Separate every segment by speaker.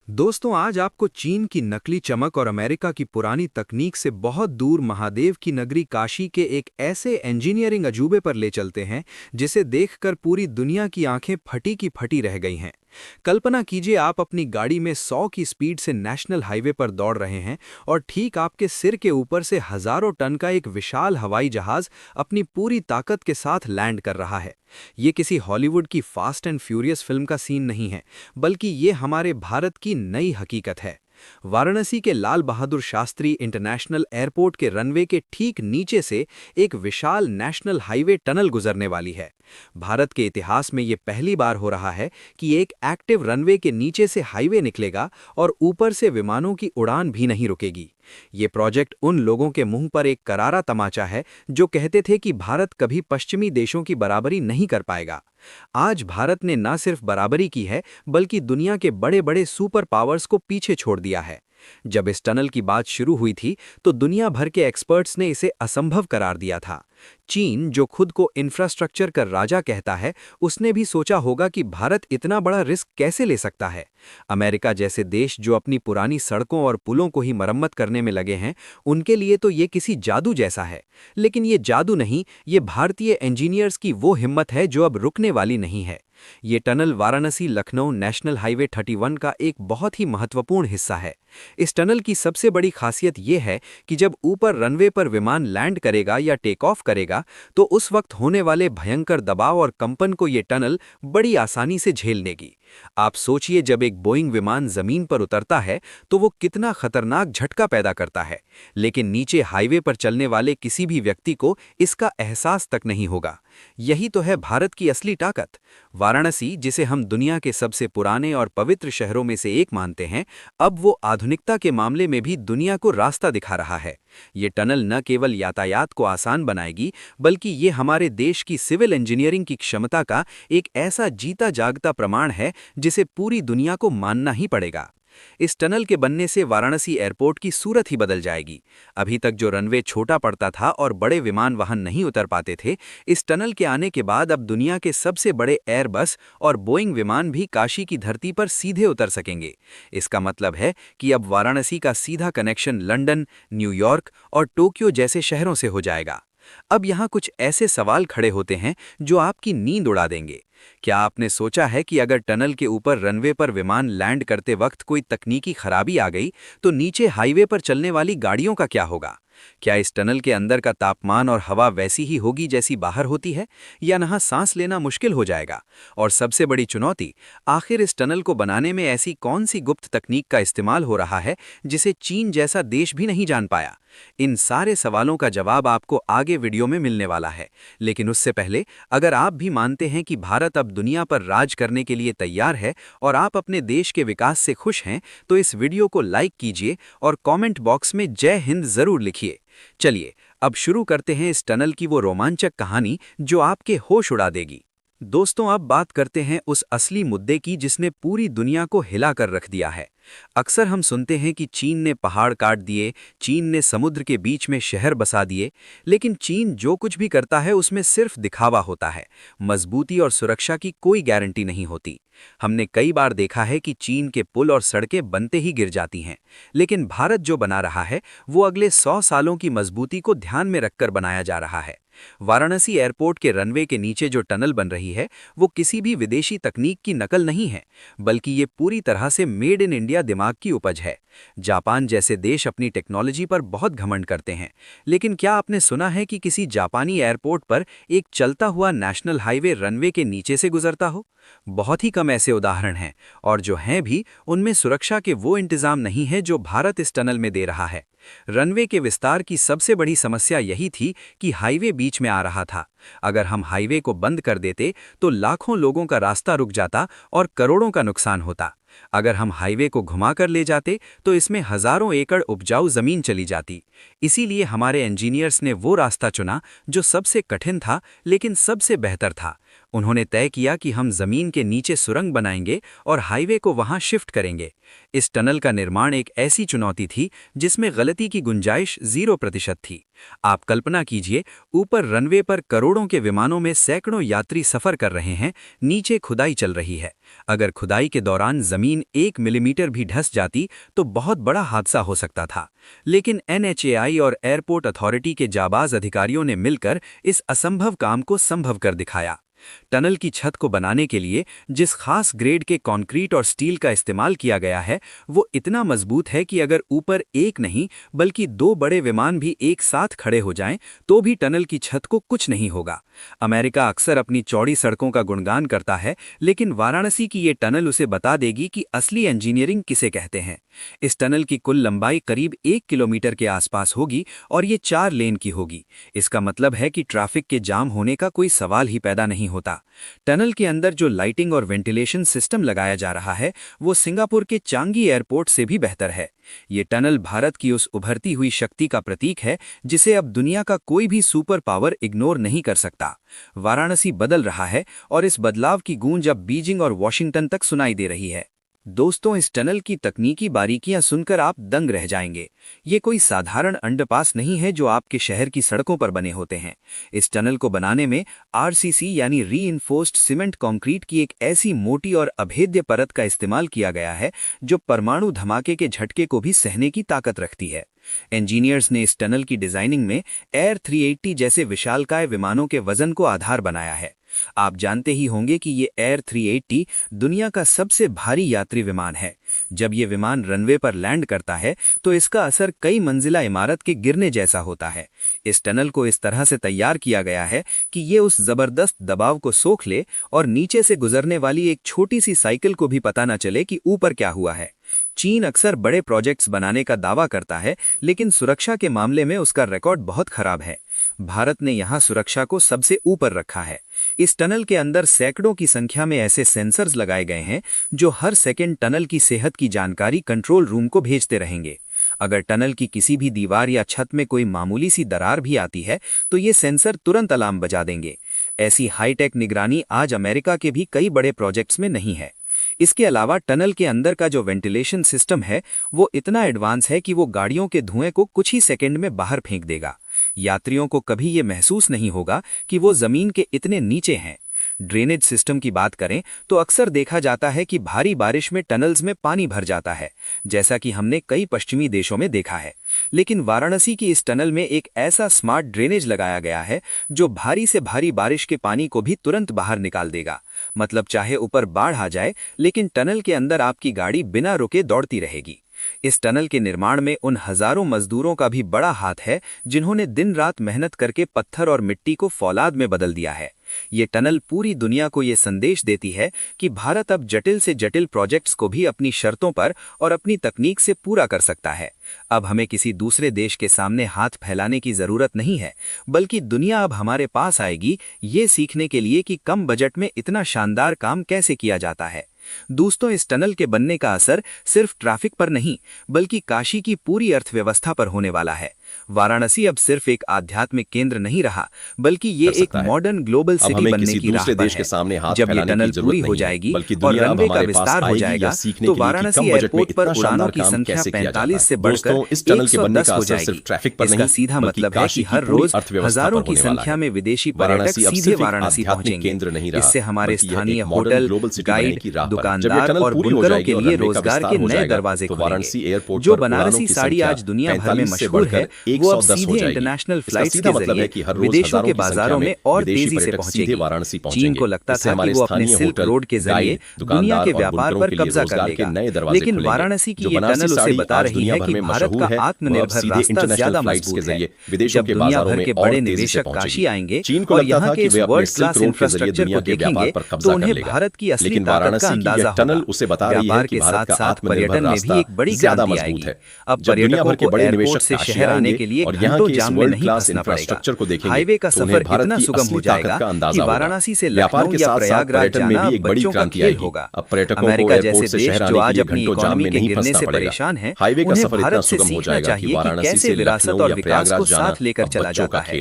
Speaker 1: दोस्तों, आज आपको चीन की नकली चमक और अमेरिका की पुरानी तकनीक से बहुत दूर महादेव की नगरी काशी के एक ऐसे इंजीनियरिंग अजूबे पर ले चलते हैं जिसे देखकर पूरी दुनिया की आंखें फटी की फटी रह गई हैं। कल्पना कीजिए, आप अपनी गाड़ी में 100 की स्पीड से नेशनल हाईवे पर दौड़ रहे हैं और ठीक आपके सिर के ऊपर से हजारों टन का एक विशाल हवाई जहाज अपनी पूरी ताकत के साथ लैंड कर रहा है। ये किसी हॉलीवुड की फास्ट एंड फ्यूरियस फिल्म का सीन नहीं है, बल्कि ये हमारे भारत की नई हकीकत है। वाराणसी के लाल बहादुर शास्त्री इंटरनेशनल एयरपोर्ट के रनवे के ठीक नीचे से एक विशाल नेशनल हाईवे टनल गुजरने वाली है। भारत के इतिहास में ये पहली बार हो रहा है कि एक एक्टिव रनवे के नीचे से हाईवे निकलेगा और ऊपर से विमानों की उड़ान भी नहीं रुकेगी। ये प्रोजेक्ट उन लोगों के मुंह पर एक करारा तमाचा है जो कहते थे कि भारत कभी पश्चिमी देशों की बराबरी नहीं कर पाएगा। आज भारत ने न सिर्फ बराबरी की है, बल्कि दुनिया के बड़े बड़े सुपर पावर्स को पीछे छोड़ दिया है। जब इस टनल की बात शुरू हुई थी तो दुनिया भर के एक्सपर्ट्स ने इसे असंभव करार दिया था। चीन, जो खुद को इंफ्रास्ट्रक्चर का राजा कहता है, उसने भी सोचा होगा कि भारत इतना बड़ा रिस्क कैसे ले सकता है। अमेरिका जैसे देश जो अपनी पुरानी सड़कों और पुलों को ही मरम्मत करने में लगे हैं, उनके लिए तो ये किसी जादू जैसा है। लेकिन ये जादू नहीं, ये भारतीय इंजीनियर्स की वो हिम्मत है जो अब रुकने वाली नहीं है। ये tunnel Varanasi Lucknow national highway 31 का एक बहुत ही महत्वपूर्ण हिस्सा है। इस टनल की सबसे बड़ी खासियत यह है कि जब ऊपर रनवे पर विमान लैंड करेगा या टेक ऑफ करेगा, तो उस वक्त होने वाले भयंकर दबाव और कंपन को ये टनल बड़ी आसानी से झेल लेगी। आप सोचिए, जब एक बोइंग विमान जमीन पर उतरता है तो वो कितना खतरनाक झटका पैदा करता है, लेकिन नीचे हाईवे पर चलने वाले किसी भी व्यक्ति को इसका एहसास तक नहीं होगा। यही तो है भारत की असली ताकत। वाराणसी, जिसे हम दुनिया के सबसे पुराने और पवित्र शहरों में से एक मानते हैं, अब वो आधुनिकता के मामले में भी दुनिया को रास्ता दिखा रहा है। ये टनल न केवल यातायात को आसान बनाएगी, बल्कि ये हमारे देश की सिविल इंजीनियरिंग की क्षमता का एक ऐसा जीता जागता प्रमाण है जिसे पूरी दुनिया को मानना ही पड़ेगा। इस टनल के बनने से वाराणसी एयरपोर्ट की सूरत ही बदल जाएगी। अभी तक जो रनवे छोटा पड़ता था और बड़े विमान वहां नहीं उतर पाते थे, इस टनल के आने के बाद अब दुनिया के सबसे बड़े एयरबस और बोइंग विमान भी काशी की धरती पर सीधे उतर सकेंगे। इसका मतलब है कि अब वाराणसी का सीधा कनेक्शन लंदन, न्यूयॉर्क और टोक्यो जैसे शहरों से हो जाएगा। अब यहाँ कुछ ऐसे सवाल खड़े होते हैं जो आपकी नींद उड़ा देंगे। क्या आपने सोचा है कि अगर टनल के ऊपर रनवे पर विमान लैंड करते वक्त कोई तकनीकी खराबी आ गई, तो नीचे हाईवे पर चलने वाली गाड़ियों का क्या होगा? क्या इस टनल के अंदर का तापमान और हवा वैसी ही होगी जैसी बाहर होती है, या यहाँ सांस लेना मुश्किल हो जाएगा? और सबसे बड़ी चुनौती, आखिर इस टनल को बनाने में ऐसी कौन सी गुप्त तकनीक का इस्तेमाल हो रहा है जिसे चीन जैसा देश भी नहीं जान पाया? इन सारे सवालों का जवाब आपको आगे वीडियो में मिलने वाला है। लेकिन उससे पहले, अगर आप भी मानते हैं कि भारत अब दुनिया पर राज करने के लिए तैयार है और आप अपने देश के विकास से खुश हैं, तो इस वीडियो को लाइक कीजिए और कमेंट बॉक्स में जय हिंद जरूर लिखिए। चलिए, अब शुरू करते हैं इस टनल की वो रोमांचक कहानी जो आपके होश उड़ा देगी। दोस्तों, अब बात करते हैं उस असली मुद्दे की जिसने पूरी दुनिया को हिला कर रख दिया है। अक्सर हम सुनते हैं कि चीन ने पहाड़ काट दिए, चीन ने समुद्र के बीच में शहर बसा दिए, लेकिन चीन जो कुछ भी करता है उसमें सिर्फ दिखावा होता है। मजबूती और सुरक्षा की कोई गारंटी नहीं होती। हमने कई बार देखा है कि चीन के पुल और सड़कें बनते ही गिर जाती हैं, लेकिन भारत जो बना रहा है वो अगले 100 सालों की मजबूती को ध्यान में रखकर बनाया जा रहा है। वाराणसी एयरपोर्ट के रनवे के नीचे जो टनल बन रही है, वो किसी भी विदेशी तकनीक की नकल नहीं है, बल्कि ये पूरी तरह से मेड इन इंडिया दिमाग की उपज है। जापान जैसे देश अपनी टेक्नोलॉजी पर बहुत घमंड करते हैं, लेकिन क्या आपने सुना है कि किसी जापानी एयरपोर्ट पर एक चलता हुआ नेशनल हाईवे रनवे के नीचे से गुजरता हो? बहुत ही कम ऐसे उदाहरण हैं, और जो हैं भी, उनमें सुरक्षा के वो इंतजाम नहीं है जो भारत इस टनल में दे रहा है। रनवे के विस्तार की सबसे बड़ी समस्या यही थी कि हाईवे बीच में आ रहा था। अगर हम हाईवे को बंद कर देते तो लाखों लोगों का रास्ता रुक जाता और करोड़ों का नुकसान होता। अगर हम हाईवे को घुमा कर ले जाते तो इसमें हजारों एकड़ उपजाऊ जमीन चली जाती। इसीलिए हमारे इंजीनियर्स ने वो रास्ता चुना जो सबसे कठिन था, लेकिन सबसे बेहतर था। उन्होंने तय किया कि हम जमीन के नीचे सुरंग बनाएंगे और हाईवे को वहां शिफ्ट करेंगे। इस टनल का निर्माण एक ऐसी चुनौती थी जिसमें गलती की गुंजाइश 0% थी। आप कल्पना कीजिए, ऊपर रनवे पर करोड़ों के विमानों में सैकड़ों यात्री सफर कर रहे हैं, नीचे खुदाई चल रही है। अगर खुदाई के दौरान जमीन 1 मिलीमीटर भी धंस जाती तो बहुत बड़ा हादसा हो सकता था। लेकिन NHAI और एयरपोर्ट अथॉरिटी के जाबाज अधिकारियों ने मिलकर इस असंभव काम को संभव कर दिखाया। टनल की छत को बनाने के लिए जिस खास ग्रेड के कंक्रीट और स्टील का इस्तेमाल किया गया है, वो इतना मजबूत है कि अगर ऊपर एक नहीं बल्कि 2 बड़े विमान भी एक साथ खड़े हो जाएं तो भी टनल की छत को कुछ नहीं होगा। अमेरिका अक्सर अपनी चौड़ी सड़कों का गुणगान करता है, लेकिन वाराणसी की ये टनल उसे बता देगी कि असली इंजीनियरिंग किसे कहते हैं। इस टनल की कुल लंबाई करीब 1 किलोमीटर के आसपास होगी और ये 4 लेन की होगी। इसका मतलब है कि ट्रैफिक के जाम होने का कोई सवाल ही पैदा नहीं होता। टनल के अंदर जो लाइटिंग और वेंटिलेशन सिस्टम लगाया जा रहा है, वो सिंगापुर के चांगी एयरपोर्ट से भी बेहतर है। ये टनल भारत की उस उभरती हुई शक्ति का प्रतीक है जिसे अब दुनिया का कोई भी सुपर पावर इग्नोर नहीं कर सकता। वाराणसी बदल रहा है और इस बदलाव की गूंज अब बीजिंग और वॉशिंगटन तक सुनाई दे रही है। दोस्तों, इस टनल की तकनीकी बारीकियां सुनकर आप दंग रह जाएंगे। ये कोई साधारण अंडरपास नहीं है जो आपके शहर की सड़कों पर बने होते हैं। इस टनल को बनाने में RCC यानी रीइंफोर्स्ड सीमेंट कंक्रीट की एक ऐसी मोटी और अभेद्य परत का इस्तेमाल किया गया है जो परमाणु धमाके के झटके को भी सहने की ताकत रखती है। इंजीनियर्स ने इस टनल की डिजाइनिंग में एयर 380 जैसे विशालकाय विमानों के वजन को आधार बनाया है। आप जानते ही होंगे कि ये एयर 380 दुनिया का सबसे भारी यात्री विमान है। जब ये विमान रनवे पर लैंड करता है तो इसका असर कई मंजिला इमारत के गिरने जैसा होता है। इस टनल को इस तरह से तैयार किया गया है कि ये उस जबरदस्त दबाव को सोख ले और नीचे से गुजरने वाली एक छोटी सी साइकिल को भी पता न चले कि ऊपर क्या हुआ है। चीन अक्सर बड़े प्रोजेक्ट्स बनाने का दावा करता है, लेकिन सुरक्षा के मामले में उसका रिकॉर्ड बहुत खराब है। भारत ने यहां सुरक्षा को सबसे ऊपर रखा है। इस टनल के अंदर सैकड़ों की संख्या में ऐसे सेंसर्स लगाए गए हैं जो हर सेकंड टनल की सेहत की जानकारी कंट्रोल रूम को भेजते रहेंगे। अगर टनल की किसी भी दीवार या छत में कोई मामूली सी दरार भी आती है तो ये सेंसर तुरंत अलार्म बजा देंगे। ऐसी हाईटेक निगरानी आज अमेरिका के भी कई बड़े प्रोजेक्ट्स में नहीं है। इसके अलावा टनल के अंदर का जो वेंटिलेशन सिस्टम है वो इतना एडवांस है कि वो गाड़ियों के धुएं को कुछ ही सेकंड में बाहर फेंक देगा। यात्रियों को कभी ये महसूस नहीं होगा कि वो जमीन के इतने नीचे हैं। ड्रेनेज सिस्टम की बात करें तो अक्सर देखा जाता है कि भारी बारिश में टनल्स में पानी भर जाता है, जैसा कि हमने कई पश्चिमी देशों में देखा है। लेकिन वाराणसी की इस टनल में एक ऐसा स्मार्ट ड्रेनेज लगाया गया है जो भारी से भारी बारिश के पानी को भी तुरंत बाहर निकाल देगा। मतलब चाहे ऊपर बाढ़ आ जाए, लेकिन टनल के अंदर आपकी गाड़ी बिना रुके दौड़ती रहेगी। इस टनल के निर्माण में उन हजारों मजदूरों का भी बड़ा हाथ है जिन्होंने दिन रात मेहनत करके पत्थर और मिट्टी को फौलाद में बदल दिया है। ये टनल पूरी दुनिया को ये संदेश देती है कि भारत अब जटिल से जटिल प्रोजेक्ट्स को भी अपनी शर्तों पर और अपनी तकनीक से पूरा कर सकता है। अब हमें किसी दूसरे देश के सामने हाथ फैलाने की जरूरत नहीं है, बल्कि दुनिया अब हमारे पास आएगी ये सीखने के लिए कि कम बजट में इतना शानदार काम कैसे किया जाता है। दोस्तों, इस टनल के बनने का असर सिर्फ ट्रैफिक पर नहीं बल्कि काशी की पूरी अर्थव्यवस्था पर होने वाला है। वाराणसी अब सिर्फ एक आध्यात्मिक केंद्र नहीं रहा, बल्कि ये एक मॉडर्न ग्लोबल सिटी बनने की राह पर है। जब ये टनल पूरी हो जाएगी और रनवे का विस्तार हो जाएगा तो वाराणसी एयरपोर्ट पर उड़ानों की संख्या 45 से बढ़कर 110 हो जाएगी। इसका सीधा मतलब है कि हर रोज हजारों की संख्या में विदेशी पर्यटक सीधे वाराणसी पहुंचेंगे। इससे हमारे स्थानीय होटल, गाइड, दुकानदार और बुनकरों के लिए रोजगार के नए दरवाजे खुलेंगे। जो बनारसी साड़ी आज दुनिया भर में मशहूर है, वो अब सीधे इंटरनेशनल फ्लाइट्स के जरिए विदेशों के बाजारों में और तेजी से पहुंचेगी। चीन को लगता था कि वो अपने सिल्क रोड के जरिए दुनिया के व्यापार पर कब्जा कर लेगा, लेकिन वाराणसी की ये टनल उसे बता रही है कि भारत का आत्मनिर्भर रास्ता ज्यादा मजबूत है। जब दुनिया भर के बड़े निवेशक काशी आएंगे और यहाँ के इस वर्ल्ड क्लास इंफ्रास्ट्रक्चर को देखेंगे तो उन्हें भारत की असली ताकत का अंदाजा होगा। व्यापार के साथ साथ पर्यटन में भी एक बड़ी क्रांति आएगी। अब पर्यटकों को एयरपोर्ट से शहर आने जाने के लिए घंटों जाम में नहीं फंसना पड़ेगा। हाईवे का सफर इतना सुगम हो जाएगा कि वाराणसी से लखनऊ या प्रयागराज जाना बच्चों का खेल होगा। अमेरिका जैसे देश जो आज अपनी इकोनॉमी के गिरने से परेशान है, उन्हें भारत से सीखना चाहिए कि कैसे विरासत और विकास को साथ लेकर चला जाता है।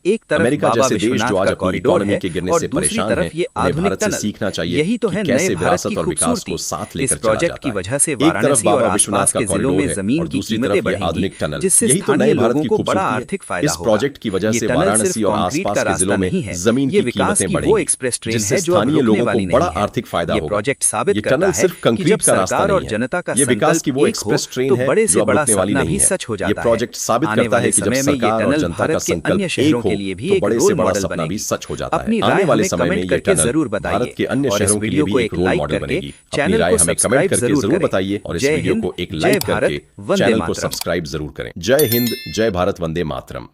Speaker 1: एक तरफ बाबा विश्वनाथ का कॉरिडोर है और दूसरी तरफ ये आधुनिक टनल। यही तो है नए भारत की खूबसूरती। इस प्रोजेक्ट की वजह से वाराणसी और आसपास के जिलों में जमीन की कीमतें बढ़ेंगी, जिससे स्थानीय लोगों को बड़ा आर्थिक फायदा होगा। ये टनल सिर्फ कंक्रीट का रास्ता नहीं है, ये विकास की वो एक्सप्रेस ट्रेन है जो अब रुकने वाली नहीं है। ये प्रोजेक्ट साबित करता है कि जब सरकार और जनता का संकल्प एक हो तो बड़े से बड़ा सपना भी सच हो जाता है। आने वाले समय में ये टनल भारत के अन्य शहरों के लिए भी एक रोल मॉडल बनेगी। अपनी राय हमें कमेंट करके जरूर बताइए और इस वीडियो को एक लाइक करके चैनल को सब्सक्राइब जरूर बताइए। जय हिंद, जय भारत, वंदे मातरम।
Speaker 2: सब्सक्राइब जरूर करें। जय हिंद, जय भारत, वंदे मातरम।